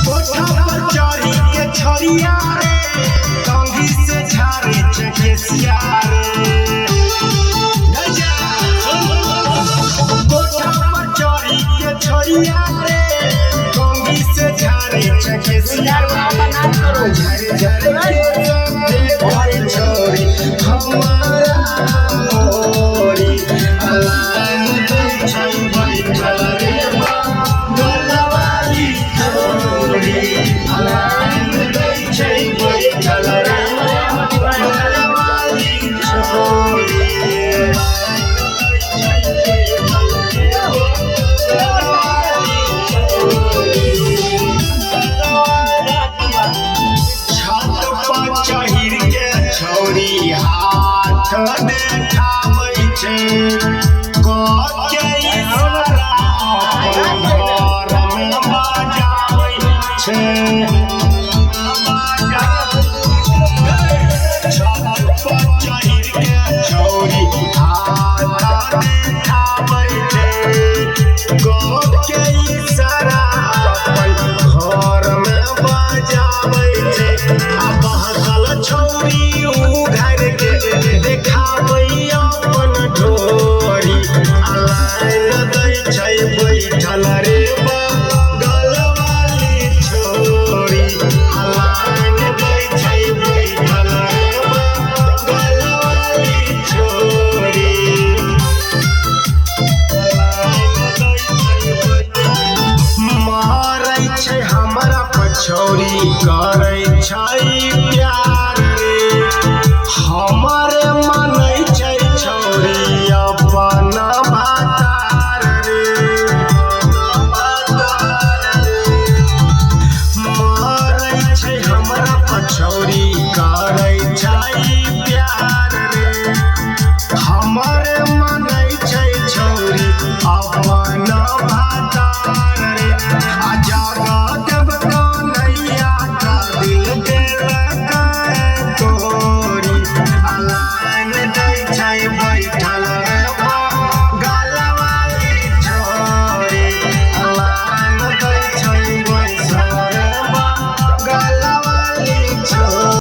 कोठा पर चढ़ी के छोरिया रे कंघी से झारे चकेसिया रे कोठा पर चढ़ी के छोरिया रे कंघी से झारे चकेसिया झरे झरे भाई छोरी हमारा मोरी अलान छै भाई चलरे गलवाली छोरी अलान छै भाई चलरे गलवाली छोरी चहिर के छोरी हाथ देखाबै छै के इशारा अपन घर में बजाबै छै चहिर के छोरी हाथ देखाबै छै के इशारा